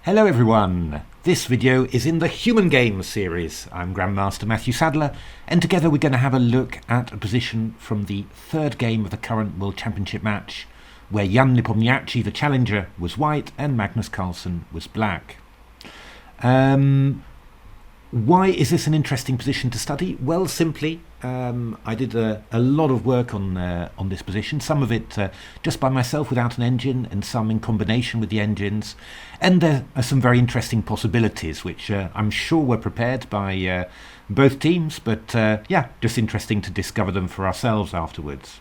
Hello everyone! This video is in the Human Games series. I'm Grandmaster Matthew Sadler, and together we're going to have a look at a position from the third game of the current World Championship match, where Jan Nepomniachtchi, the challenger, was white and Magnus Carlsen was black. Why is this an interesting position to study? Well, simply, I did a lot of work on this position, some of it just by myself without an engine and some in combination with the engines, and there are some very interesting possibilities which I'm sure were prepared by both teams, but yeah, just interesting to discover them for ourselves afterwards.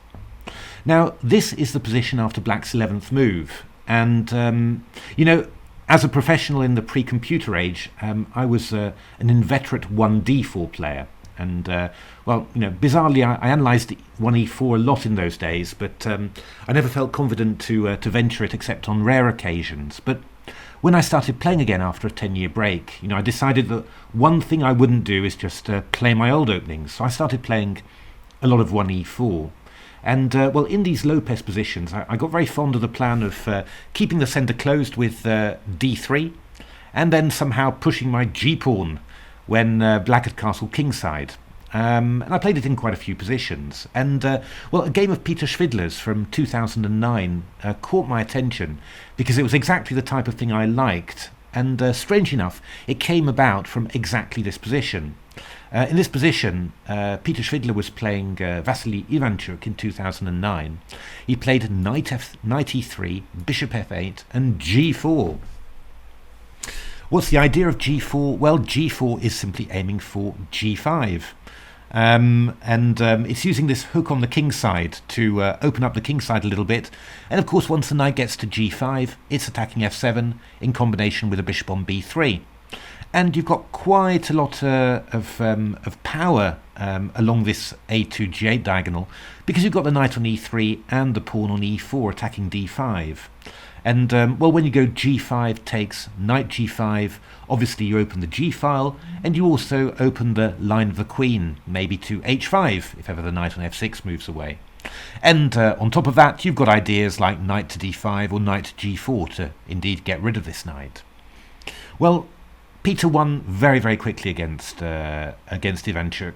Now, this is the position after Black's 11th move, and you know, as a professional in the pre-computer age, I was an inveterate 1d4 player, and well, you know, bizarrely, I analysed 1e4 a lot in those days, but I never felt confident to venture it except on rare occasions. But when I started playing again after a 10-year break, you know, I decided that one thing I wouldn't do is just play my old openings. So I started playing a lot of 1e4. And well, in these Lopez positions, I got very fond of the plan of keeping the centre closed with d3, and then somehow pushing my g-pawn when black had castled kingside. And I played it in quite a few positions. And well, a game of Peter Schwidler's from 2009 caught my attention because it was exactly the type of thing I liked. And strange enough, it came about from exactly this position. In this position, Peter Schwidler was playing Vasily Ivanchuk in 2009. He played knight e3, bishop f8, and g4. What's the idea of g4? Well, g4 is simply aiming for g5. It's using this hook on the king side to open up the king side a little bit. And of course, once the knight gets to g5, it's attacking f7 in combination with a bishop on b3. And you've got quite a lot of power along this a2 g8 diagonal, because you've got the knight on e3 and the pawn on e4 attacking d5. And well, when you go g5 takes knight g5, obviously you open the g file, and you also open the line of the queen, maybe to h5 if ever the knight on f6 moves away. And on top of that, you've got ideas like knight to d5 or knight to g4 to indeed get rid of this knight. Well, Peter won very, very quickly against Ivanchuk,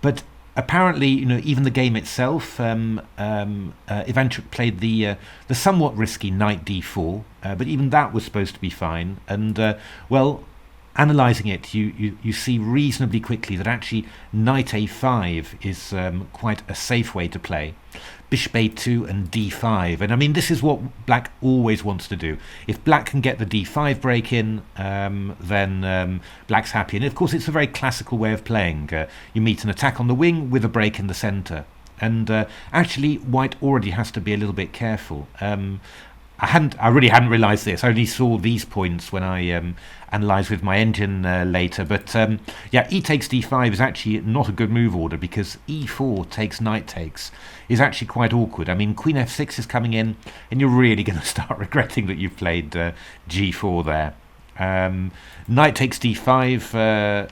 but apparently, you know, even the game itself, Ivanchuk played the somewhat risky knight d4, but even that was supposed to be fine. And well, analysing it, you see reasonably quickly that actually knight a5 is quite a safe way to play. Bishop a2 and d5, and I mean, this is what black always wants to do. If black can get the d5 break in, then black's happy. And of course, it's a very classical way of playing. You meet an attack on the wing with a break in the centre, and actually white already has to be a little bit careful. I really hadn't realised this. I only saw these points when I analysed with my engine later. But yeah, e takes d5 is actually not a good move order, because e4 takes knight takes is actually quite awkward. I mean, queen f6 is coming in, and you're really going to start regretting that you've played g4 there. Knight takes d5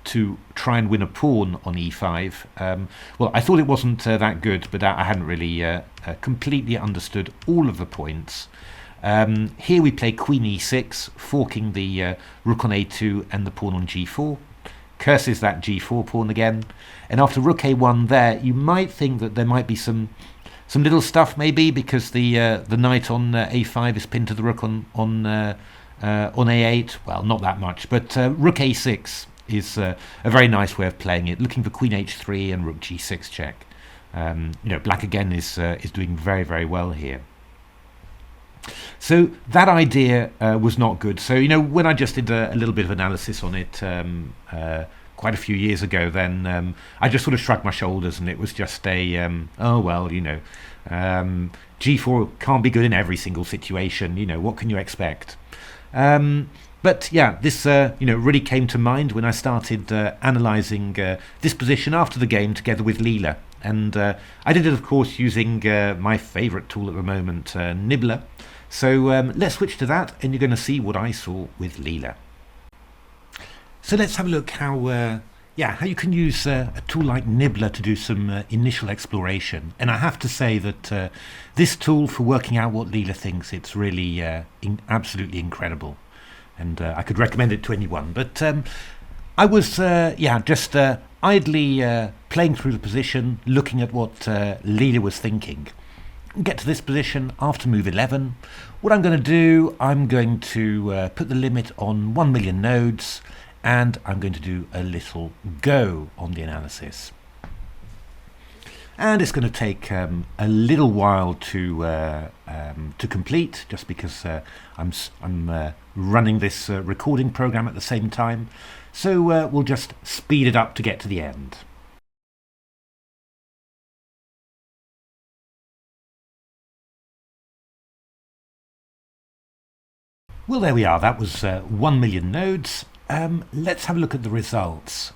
to try and win a pawn on e5. Well, I thought it wasn't that good, but I hadn't really completely understood all of the points. Here we play queen e6, forking the rook on a2 and the pawn on g4. Curses that g4 pawn again. And after rook a1 there, you might think that there might be some little stuff maybe, because the knight on a5 is pinned to the rook on a8. Well, not that much, but rook a6 is a very nice way of playing it, looking for queen h3 and rook g6 check. You know, black again is doing very, very well here. So that idea was not good. So, you know, when I just did a little bit of analysis on it quite a few years ago, then I just sort of shrugged my shoulders, and it was just a oh well, you know, g4 can't be good in every single situation. You know, what can you expect? But yeah, this you know, really came to mind when I started analysing this position after the game together with Leela. And I did it, of course, using my favourite tool at the moment, Nibbler. So let's switch to that, and you're going to see what I saw with Leela. So let's have a look how how you can use a tool like Nibbler to do some initial exploration. And I have to say that this tool for working out what Leela thinks, it's really absolutely incredible. And I could recommend it to anyone. But I was, just idly playing through the position, looking at what Leela was thinking. Get to this position after move 11. What I'm going to do, I'm going to put the limit on 1 million nodes, and I'm going to do a little go on the analysis. And it's going to take a little while to complete, just because I'm running this recording program at the same time. So we'll just speed it up to get to the end. Well, there we are. That was 1 million nodes. Let's have a look at the results.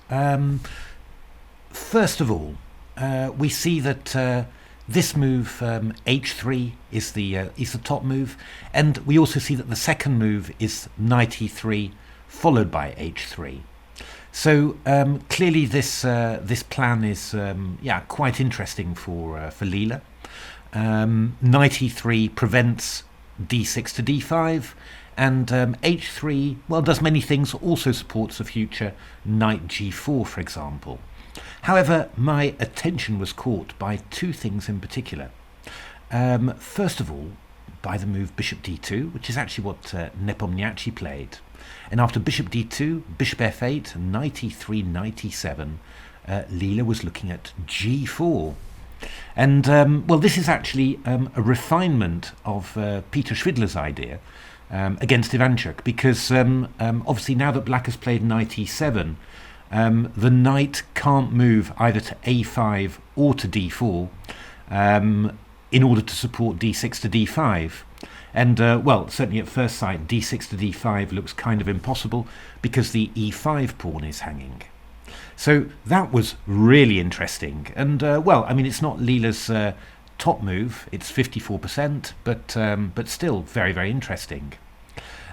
First of all, we see that this move h3 is the top move, and we also see that the second move is knight e3 followed by h3. So clearly this plan is quite interesting for Leela. Knight e3 prevents d6 to d5. And h3, well, does many things, also supports a future knight g4, for example. However, my attention was caught by two things in particular. First of all, by the move bishop d2, which is actually what Nepomniachtchi played. And after bishop d2, bishop f8, knight e3, knight e7, Leela was looking at g4. And, this is actually a refinement of Peter Schwidler's idea, against Ivanchuk, because obviously now that black has played knight e7, the knight can't move either to a5 or to d4 in order to support d6 to d5. And certainly at first sight, d6 to d5 looks kind of impossible because the e5 pawn is hanging. So that was really interesting. And it's not Leela's top move, it's 54%, but still very, very interesting.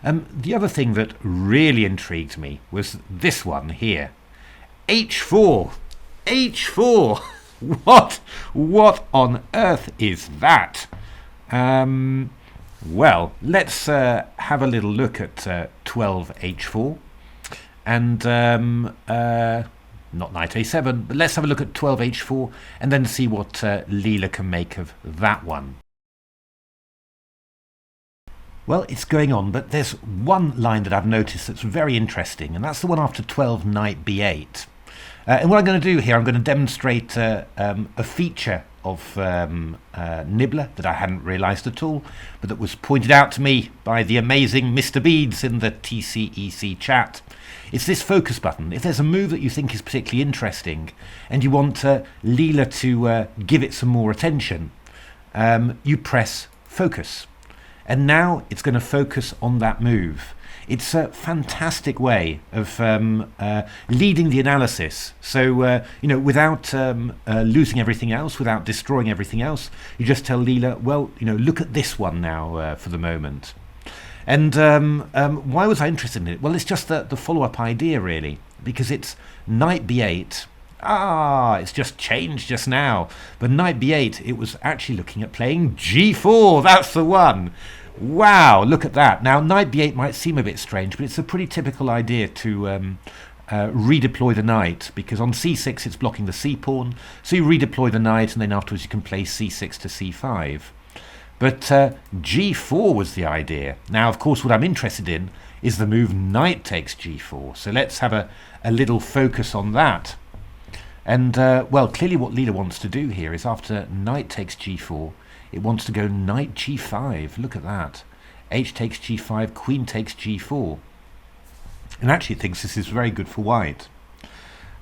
The other thing that really intrigued me was this one here. h4! h4! What on earth is that? Let's have a little look at 12 h4. And not knight a7, but let's have a look at 12 h4 and then see what Leela can make of that one. Well, it's going on, but there's one line that I've noticed that's very interesting, and that's the one after 12 knight b8. And what I'm going to do here, I'm going to demonstrate a feature of Nibbler that I hadn't realised at all, but that was pointed out to me by the amazing Mr. Beads in the TCEC chat. It's this focus button. If there's a move that you think is particularly interesting and you want Leela to give it some more attention, you press focus. And now it's going to focus on that move. It's a fantastic way of leading the analysis. So, without losing everything else, without destroying everything else, you just tell Leela, well, look at this one now for the moment. And why was I interested in it? Well, it's just the follow-up idea, really, because it's knight b8. It's just changed just now. But knight b8, it was actually looking at playing g4. That's the one. Wow, look at that. Now, knight b8 might seem a bit strange, but it's a pretty typical idea to redeploy the knight, because on c6 it's blocking the c-pawn. So you redeploy the knight, and then afterwards you can play c6 to c5. But g4 was the idea. Now, of course, what I'm interested in is the move knight takes g4. So let's have a little focus on that. And, clearly what Leela wants to do here is after knight takes g4, it wants to go knight g5. Look at that. H takes g5, queen takes g4. And actually thinks this is very good for white.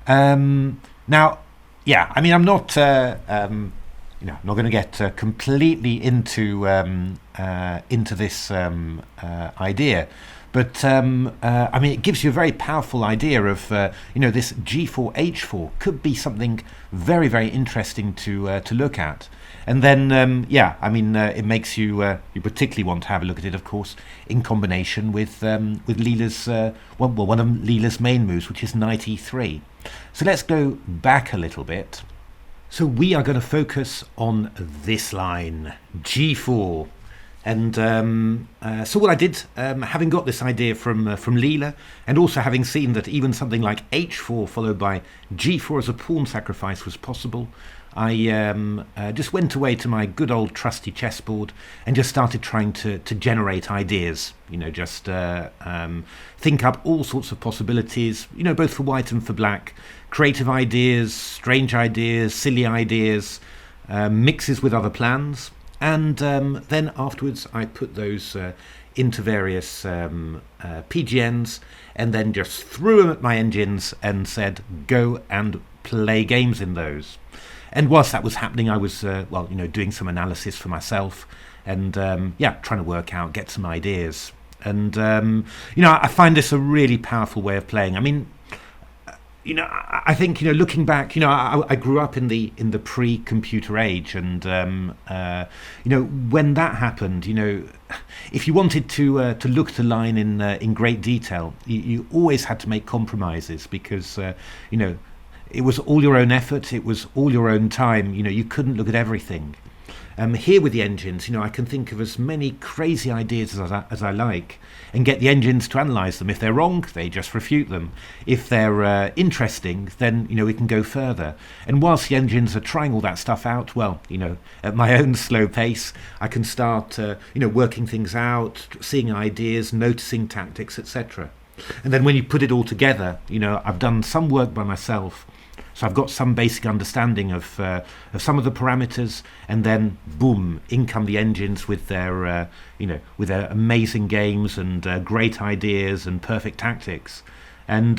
Now, yeah, I mean, I'm not... not going to get completely into this idea, But I mean, it gives you a very powerful idea of this G4 H4 could be something very, very interesting to look at. And then it makes you particularly want to have a look at it, of course, in combination with Leela's one of Leela's main moves, which is knight e3. So let's go back a little bit. So we are going to focus on this line, G4. And so what I did, having got this idea from Leela, and also having seen that even something like H4 followed by G4 as a pawn sacrifice was possible, I just went away to my good old trusty chessboard and just started trying to generate ideas. Just think up all sorts of possibilities, both for white and for black. Creative ideas, strange ideas, silly ideas, mixes with other plans. And then afterwards I put those into various PGNs and then just threw them at my engines and said, go and play games in those. And whilst that was happening, I was, doing some analysis for myself and, trying to work out, get some ideas. And, I find this a really powerful way of playing. I mean, I think, looking back, I grew up in the pre-computer age, and when that happened, if you wanted to look at a line in great detail, you always had to make compromises because it was all your own effort, it was all your own time. You couldn't look at everything. Here with the engines, I can think of as many crazy ideas as I like and get the engines to analyse them. If they're wrong, they just refute them. If they're interesting, then, we can go further. And whilst the engines are trying all that stuff out, well, at my own slow pace, I can start, working things out, seeing ideas, noticing tactics, etc. And then when you put it all together, I've done some work by myself. So I've got some basic understanding of some of the parameters, and then boom, in come the engines with their amazing games and great ideas and perfect tactics, and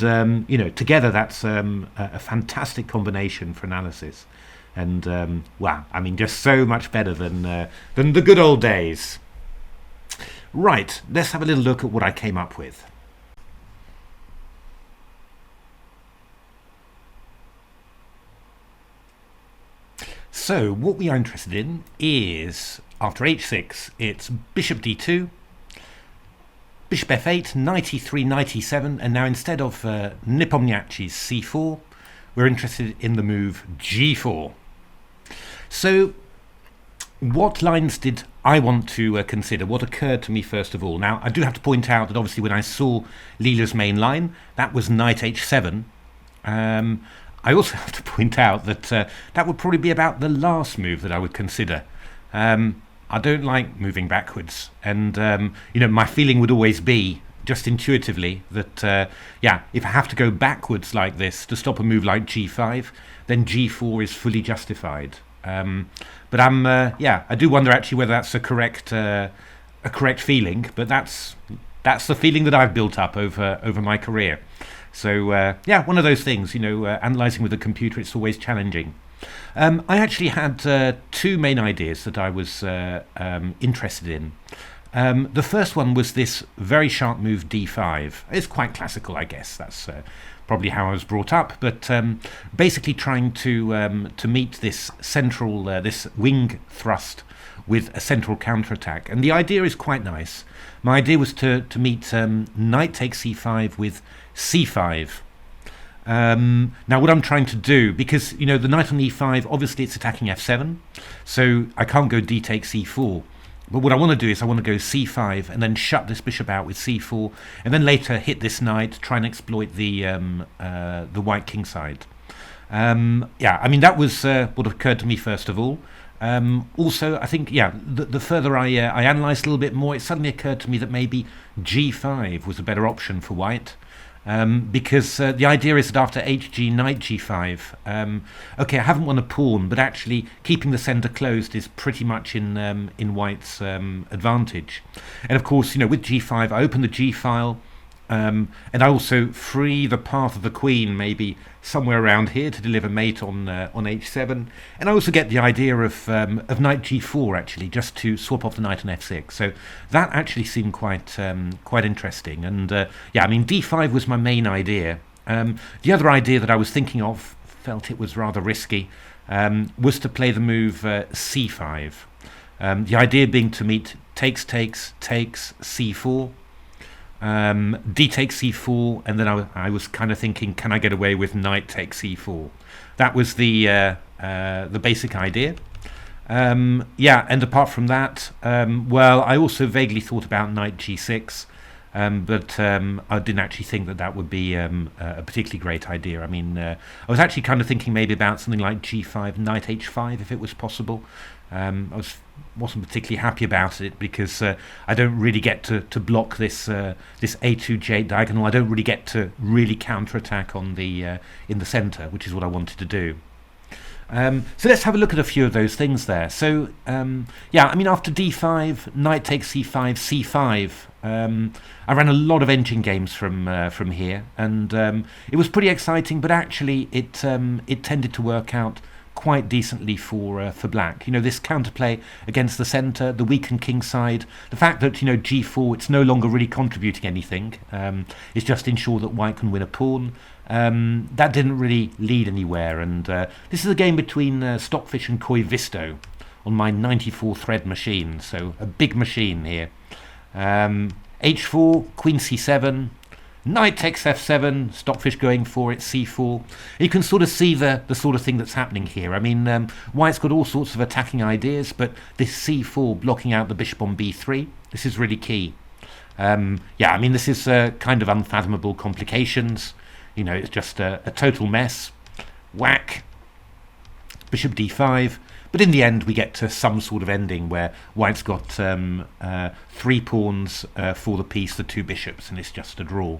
together that's a fantastic combination for analysis. And wow, I mean, just so much better than the good old days. Right, let's have a little look at what I came up with. So what we are interested in is, after h6, it's bishop d2, bishop f8, knight e3, knight e7, and now instead of Nepomniachtchi's c4, we're interested in the move g4. So what lines did I want to consider? What occurred to me first of all? Now, I do have to point out that obviously when I saw Leela's main line, that was knight h7. I also have to point out that that would probably be about the last move that I would consider. I don't like moving backwards, and my feeling would always be, just intuitively, that if I have to go backwards like this to stop a move like g5, then g4 is fully justified. But I do wonder actually whether that's a correct feeling, but that's the feeling that I've built up over my career. So, one of those things, analysing with a computer, it's always challenging. I actually had two main ideas that I was interested in. The first one was this very sharp move d5. It's quite classical, I guess. That's probably how I was brought up. But basically trying to meet this central, this wing thrust with a central counterattack. And the idea is quite nice. My idea was to meet knight takes c5 with c5. Now what I'm trying to do, because the knight on e5, obviously it's attacking f7, so I can't go d takes e4, but what I want to do is I want to go c5 and then shut this bishop out with c4, and then later hit this knight, try and exploit the white king side. I mean, that was what occurred to me first of all. Also, I think, the further I analysed a little bit more, it suddenly occurred to me that maybe g5 was a better option for white. Because the idea is that after hg, knight g5, okay, I haven't won a pawn, but actually keeping the centre closed is pretty much in white's advantage. And of course, with g5, I open the g file, and I also free the path of the queen, maybe somewhere around here, to deliver mate on h7. And I also get the idea of knight g4, actually, just to swap off the knight on f6. So that actually seemed quite interesting. And yeah, I mean, d5 was my main idea. The other idea that I was thinking of, felt it was rather risky, was to play the move c5. The idea being to meet takes, c4, d takes c4, and then I was kind of thinking, can I get away with knight takes c4? That was the basic idea. Yeah, and apart from that, well, I also vaguely thought about knight g6, but I didn't actually think that would be a particularly great idea. I mean, I was actually kind of thinking maybe about something like g5, knight h5, if it was possible. I wasn't particularly happy about it because I don't really get to block this this a2 g8 diagonal. I don't really get to really counterattack on the in the center, which is what I wanted to do. So let's have a look at a few of those things there. So yeah, I mean, after d5, knight takes c5, c5. I ran a lot of engine games from here, and it was pretty exciting. But actually, it tended to work out quite decently for black. You know, this counterplay against the centre, the weakened king side, the fact that, you know, g4, it's no longer really contributing anything. It's just ensure that white can win a pawn. That didn't really lead anywhere. And this is a game between Stockfish and Koi Visto on my 94 thread machine, so a big machine here. h4, queen c7, knight takes f7, Stockfish going for it, c4. You can sort of see the sort of thing that's happening here. I mean, white's got all sorts of attacking ideas, but this c4 blocking out the bishop on b3, this is really key. Yeah, I mean, this is kind of unfathomable complications. You know, it's just a total mess. Whack, bishop d5. But in the end, we get to some sort of ending where white's got 3 pawns for the piece, the 2 bishops, and it's just a draw.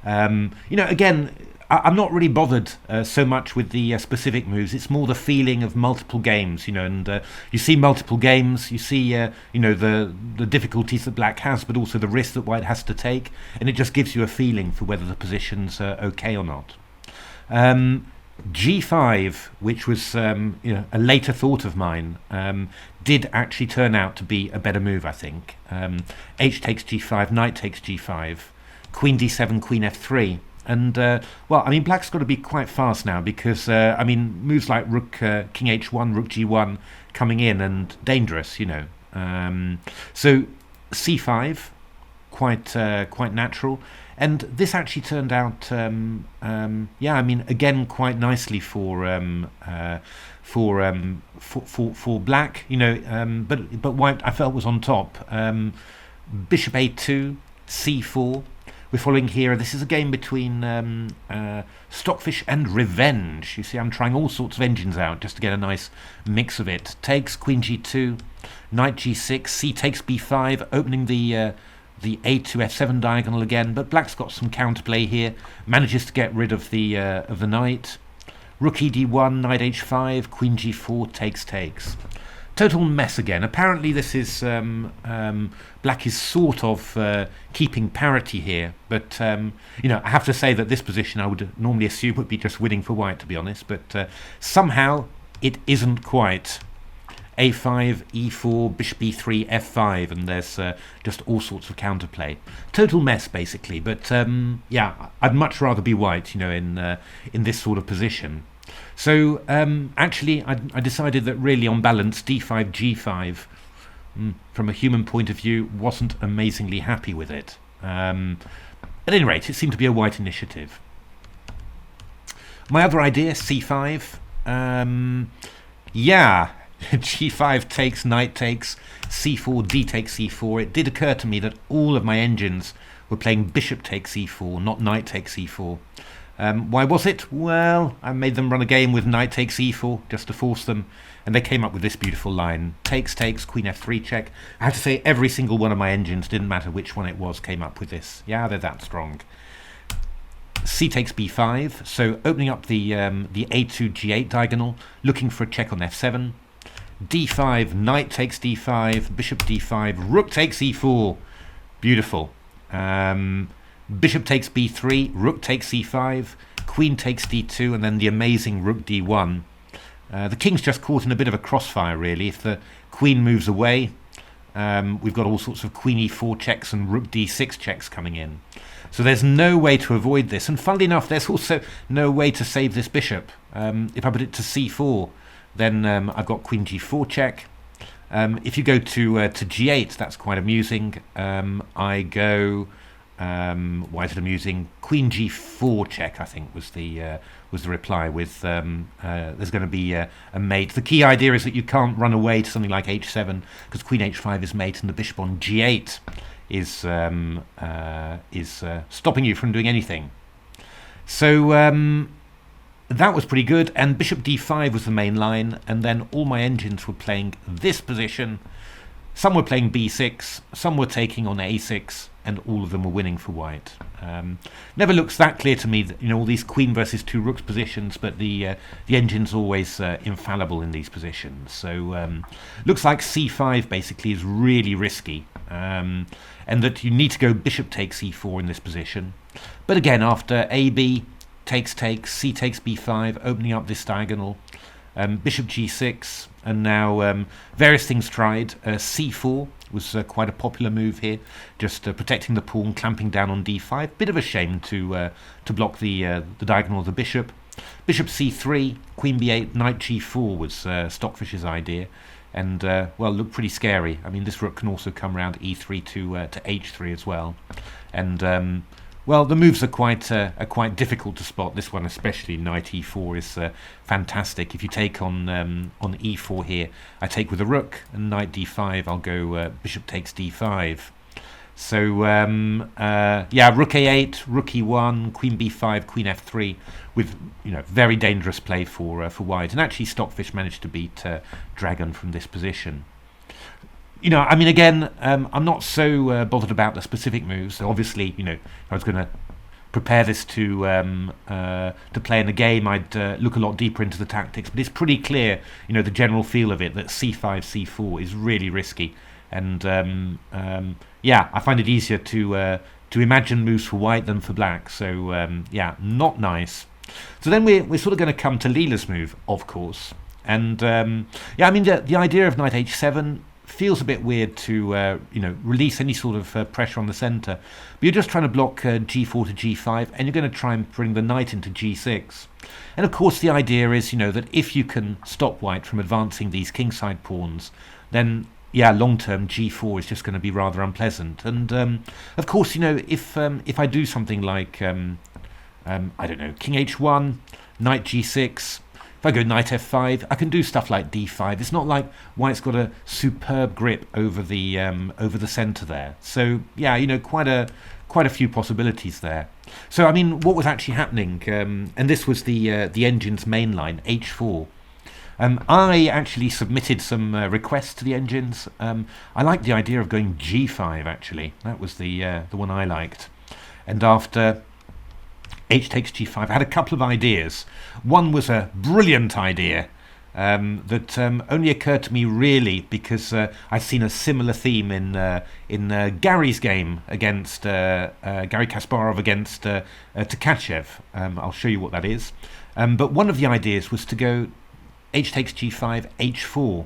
You know, again, I'm not really bothered so much with the specific moves. It's more the feeling of multiple games, you know, and you see multiple games, you see, you know, the difficulties that black has, but also the risk that white has to take, and it just gives you a feeling for whether the position's okay or not. G5, which was you know, a later thought of mine, did actually turn out to be a better move, I think. H takes G5, knight takes G5, queen D7, queen F3. And, well, I mean, black's got to be quite fast now because, I mean, moves like rook, king H1, rook G1 coming in and dangerous, you know. So C5, quite natural. And this actually turned out, yeah, I mean, again, quite nicely for black, you know, but white I felt was on top. Bishop A2, C4. We're following here. This is a game between Stockfish and Revenge. You see, I'm trying all sorts of engines out just to get a nice mix of it. Takes, queen G2, knight G6, C takes B5, opening the A2 F7 diagonal again, but black's got some counterplay here, manages to get rid of the knight. Rook ED1, knight H5, queen G4, takes. Total mess again. Apparently this is black is sort of keeping parity here, but you know, I have to say that this position I would normally assume would be just winning for white, to be honest, but somehow it isn't quite. A5, E4, bishop E3, F5, and there's just all sorts of counterplay. Total mess, basically. But yeah, I'd much rather be white, you know, in this sort of position. So actually, I decided that really, on balance, D5, G5, from a human point of view, wasn't amazingly happy with it. At any rate, it seemed to be a white initiative. My other idea, C5, yeah. G5 takes, knight takes, C4, D takes E4. It did occur to me that all of my engines were playing bishop takes E4, not knight takes E4. Why was it? Well, I made them run a game with knight takes E4 just to force them, and they came up with this beautiful line. Takes, queen F3 check. I have to say every single one of my engines, didn't matter which one it was, came up with this. Yeah, they're that strong. C takes B5, so opening up the A2 G8 diagonal, looking for a check on F7. D5, knight takes D5, bishop D5, rook takes E4. Beautiful. bishop takes b3, rook takes c5, queen takes d2, and then the amazing rook d1. The king's just caught in a bit of a crossfire, really. If the queen moves away, we've got all sorts of queen e4 checks and rook d6 checks coming in. So there's no way to avoid this. And funnily enough, there's also no way to save this bishop. If I put it to c4, then I've got queen g4 check. If you go to g8, that's quite amusing. I go... why is it amusing? Queen g4 check, I think, was the reply. With there's going to be a mate. The key idea is that you can't run away to something like h7 because queen h5 is mate, and the bishop on g8 is stopping you from doing anything. So that was pretty good. And bishop d5 was the main line, and then all my engines were playing this position. Some were playing b6, some were taking on a6, and all of them were winning for white. Never looks that clear to me that, you know, all these queen versus two rooks positions, but the engine's always infallible in these positions. So looks like c5 basically is really risky, and that you need to go bishop takes e4 in this position. But again, after ab takes, c takes b5, opening up this diagonal, bishop g6, and now various things tried. c4 was quite a popular move here, just protecting the pawn, clamping down on d5. Bit of a shame to block the diagonal of the bishop. Bishop c3, queen b8, knight g4 was Stockfish's idea, and well, looked pretty scary. I mean, this rook can also come around e3 to h3 as well, and well, the moves are quite difficult to spot. This one especially, knight e4, is fantastic. If you take on e4 here, I take with a rook, and knight d5, I'll go bishop takes d5. So yeah, rook a8, rook e1, queen b5, queen f3, with, you know, very dangerous play for white. And actually, Stockfish managed to beat Dragon from this position. You know, I mean, again, I'm not so bothered about the specific moves. So obviously, you know, if I was going to prepare this to play in the game, I'd look a lot deeper into the tactics. But it's pretty clear, you know, the general feel of it, that c5, c4 is really risky. And yeah, I find it easier to imagine moves for white than for black. So yeah, not nice. So then we're sort of going to come to Leela's move, of course. And yeah, I mean, the idea of knight h7 feels a bit weird to you know, release any sort of pressure on the center, but you're just trying to block g4 to g5, and you're going to try and bring the knight into g6. And of course, the idea is, you know, that if you can stop white from advancing these kingside pawns, then yeah, long term g4 is just going to be rather unpleasant. And of course, you know, if I do something like I don't know, king h1, knight g6. If I go knight f5, I can do stuff like d5. It's not like white's got a superb grip over the center there. So yeah, you know, quite a few possibilities there. So I mean, what was actually happening? And this was the engine's main line, h4. I actually submitted some requests to the engines. I liked the idea of going g5. Actually, that was the one I liked. And after h takes g5, I had a couple of ideas. One was a brilliant idea that only occurred to me really because I've seen a similar theme in Gary's game against Gary Kasparov against Tkachev. I'll show you what that is. But one of the ideas was to go h takes g5, h4,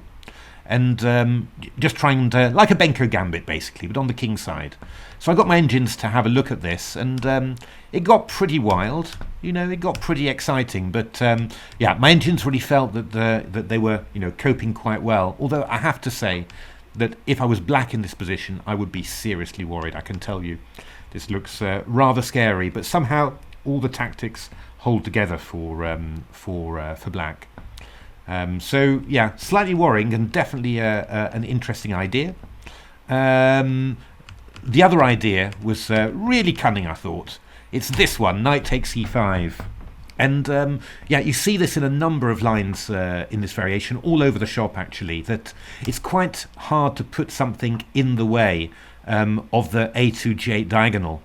and just trying to, like a Benko gambit basically, but on the king side. So I got my engines to have a look at this, and it got pretty wild. You know, it got pretty exciting. But yeah, my engines really felt that they were, you know, coping quite well. Although I have to say that if I was black in this position, I would be seriously worried. I can tell you, this looks rather scary. But somehow all the tactics hold together for black. So yeah, slightly worrying and definitely an interesting idea. The other idea was really cunning, I thought. It's this one, knight takes e5. And yeah, you see this in a number of lines in this variation, all over the shop actually, that it's quite hard to put something in the way of the a2 g8 diagonal.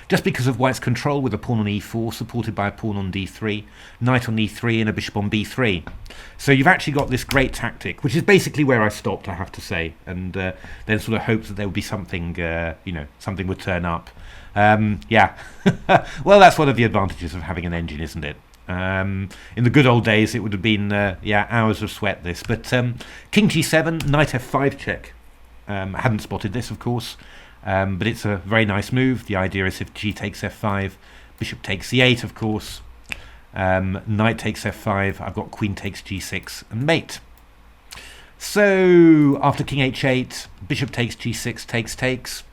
Just because of white's control with a pawn on e4 supported by a pawn on d3, knight on e3 and a bishop on b3. So you've actually got this great tactic, which is basically where I stopped, I have to say, and then sort of hoped that there would be something, you know, something would turn up. Yeah. Well, that's one of the advantages of having an engine, isn't it? In the good old days, it would have been hours of sweat. This, but King G7, Knight F5 check. I hadn't spotted this, of course, but it's a very nice move. The idea is if G takes F5, Bishop takes C8, of course. Knight takes F5. I've got Queen takes G6 and mate. So after King H8, Bishop takes G6, takes.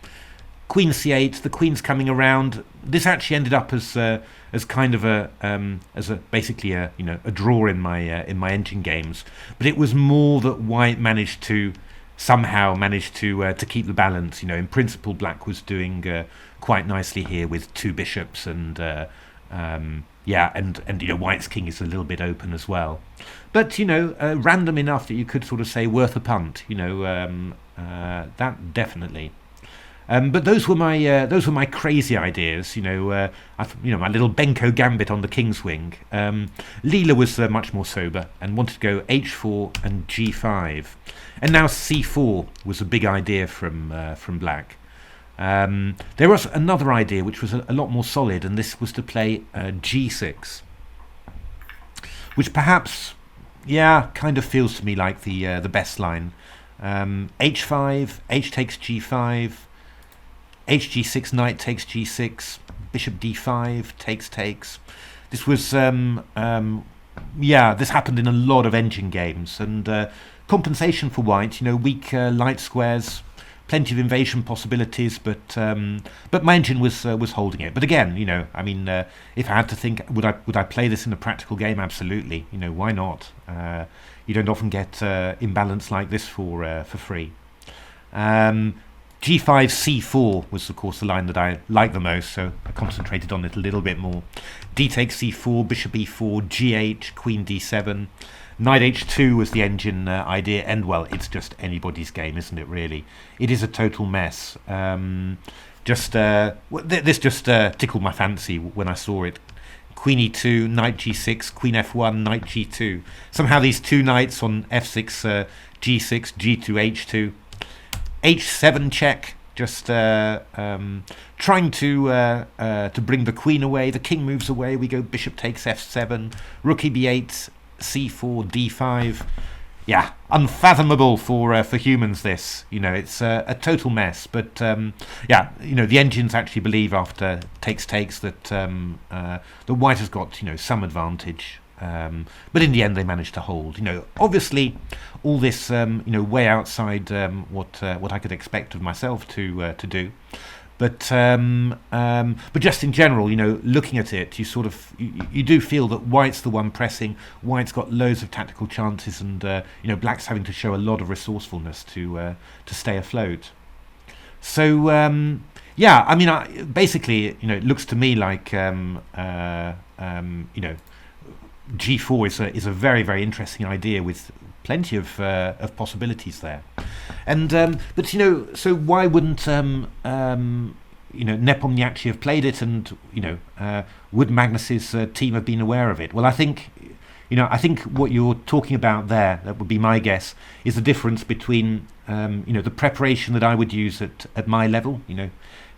Queen C8. The Queen's coming around. This actually ended up as kind of basically a draw in my engine games. But it was more that White somehow managed to keep the balance. In principle, Black was doing quite nicely here with two bishops and White's king is a little bit open as well. But random enough that you could sort of say worth a punt. That definitely. But those were my crazy ideas. My little Benko gambit on the king's wing. Leela was much more sober and wanted to go H4 and G5, and now C4 was a big idea from Black. There was another idea which was a lot more solid, and this was to play G6, which perhaps, kind of feels to me like the best line. H5, H takes G5. HG6, knight takes G6, bishop D5, takes. This was, this happened in a lot of engine games, and compensation for White, weak light squares, plenty of invasion possibilities, but my engine was holding it. But again, if I had to think, would I play this in a practical game? Absolutely. Why not? You don't often get imbalance like this for free. G5, C4 was, of course, the line that I liked the most, so I concentrated on it a little bit more. D takes C4, bishop E4, G8, queen D7. Knight H2 was the engine idea, and, well, it's just anybody's game, isn't it, really? It is a total mess. This just tickled my fancy when I saw it. Queen E2, knight G6, queen F1, knight G2. Somehow these two knights on F6, G6, G2, H2. H7 check, just trying to bring the queen away. The king moves away. We go bishop takes F7, rook E8, C4, D5. Yeah, unfathomable for humans. This, it's a total mess. But the engines actually believe after takes that the White has got some advantage. But in the end, they managed to hold. Obviously, all this way outside what I could expect of myself to do. But just in general, looking at it, you do feel that White's the one pressing. White's got loads of tactical chances, and Black's having to show a lot of resourcefulness to stay afloat. So basically, it looks to me like G4 is a very, very interesting idea with plenty of possibilities there, and but so why wouldn't Nepomniachtchi have played it, and would Magnus's team have been aware of it? Well, I think what you're talking about there, that would be my guess, is the difference between the preparation that I would use at my level,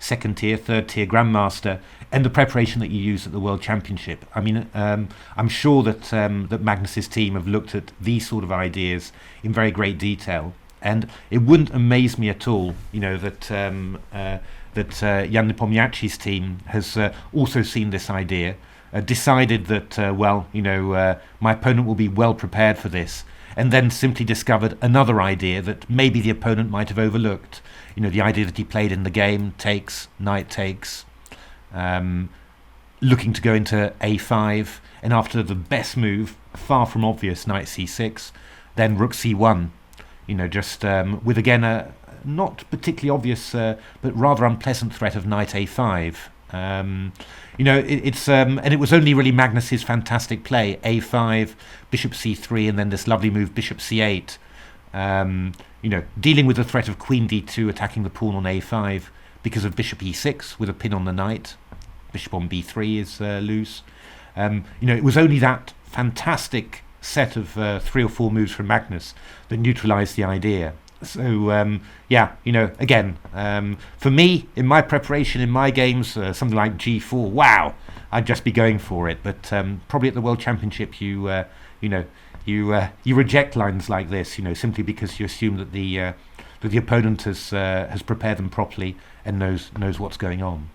second tier, third tier grandmaster, and the preparation that you use at the World Championship. I'm sure that Magnus's team have looked at these sort of ideas in very great detail, and it wouldn't amaze me at all, that Jan Nepomniachtchi's team has also seen this idea, decided that my opponent will be well prepared for this, and then simply discovered another idea that maybe the opponent might have overlooked. The idea that he played in the game, takes, knight takes, looking to go into A5, and after the best move, far from obvious, knight C6, then rook C1, with again a not particularly obvious but rather unpleasant threat of knight A5. It's and it was only really Magnus's fantastic play, A5, bishop C3, and then this lovely move, bishop C8. Dealing with the threat of queen D2 attacking the pawn on A5 because of bishop E6 with a pin on the knight. Bishop on B3 is loose. It was only that fantastic set of 3 or 4 moves from Magnus that neutralized the idea. So yeah, again, for me, in my preparation, in my games, something like G4, wow, I'd just be going for it. But probably at the World Championship, you reject lines like this, simply because you assume that the opponent has prepared them properly and knows what's going on.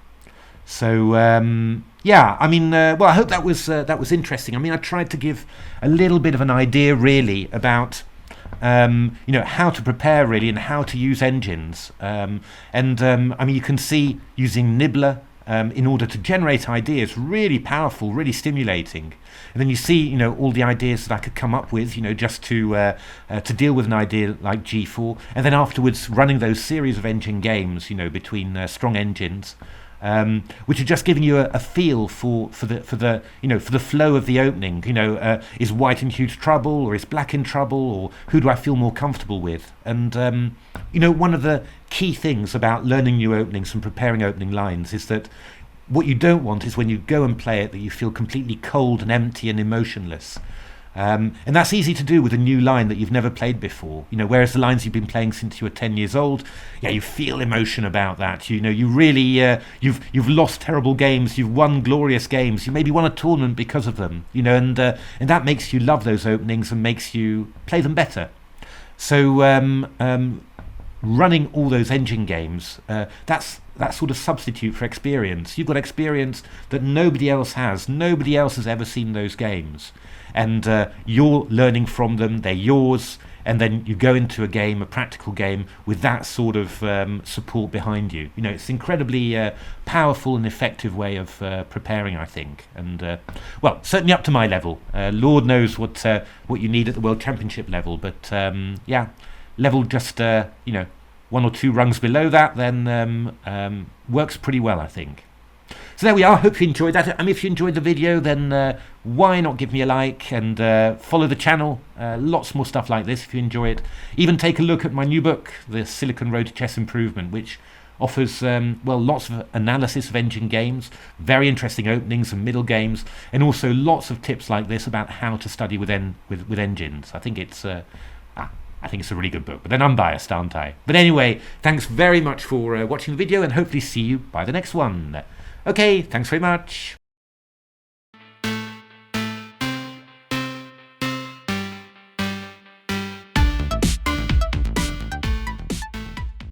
So yeah, I mean, well, I hope that was interesting. I mean, I tried to give a little bit of an idea, really, about how to prepare, really, and how to use engines. I mean, you can see using Nibbler in order to generate ideas, really powerful, really stimulating. And then you see, all the ideas that I could come up with, just to deal with an idea like G4, and then afterwards running those series of engine games, between strong engines. Which are just giving you a feel for the flow of the opening. Is white in huge trouble, or is black in trouble, or who do I feel more comfortable with? And one of the key things about learning new openings and preparing opening lines is that what you don't want is when you go and play it that you feel completely cold and empty and emotionless. And that's easy to do with a new line that you've never played before. Whereas the lines you've been playing since you were 10 years old, yeah, you feel emotion about that. You really you've lost terrible games, you've won glorious games, you maybe won a tournament because of them. And that makes you love those openings and makes you play them better. So running all those engine games, that's sort of substitute for experience. You've got experience that nobody else has. Nobody else has ever seen those games. And you're learning from them, they're yours, and then you go into a game, a practical game, with that sort of support behind you. It's incredibly powerful and effective way of preparing, I think. And well, certainly up to my level. Lord knows what you need at the World Championship level, but yeah, level just one or two rungs below that, then works pretty well, I think. So there we are. Hope you enjoyed that. I mean, if you enjoyed the video, then why not give me a like and follow the channel. Lots more stuff like this if you enjoy it. Even take a look at my new book, The Silicon Road to Chess Improvement, which offers well, lots of analysis of engine games, very interesting openings and middle games, and also lots of tips like this about how to study with engines. I think it's a really good book, but then I'm biased, aren't I? But anyway, thanks very much for watching the video, and hopefully see you by the next one. Okay, thanks very much.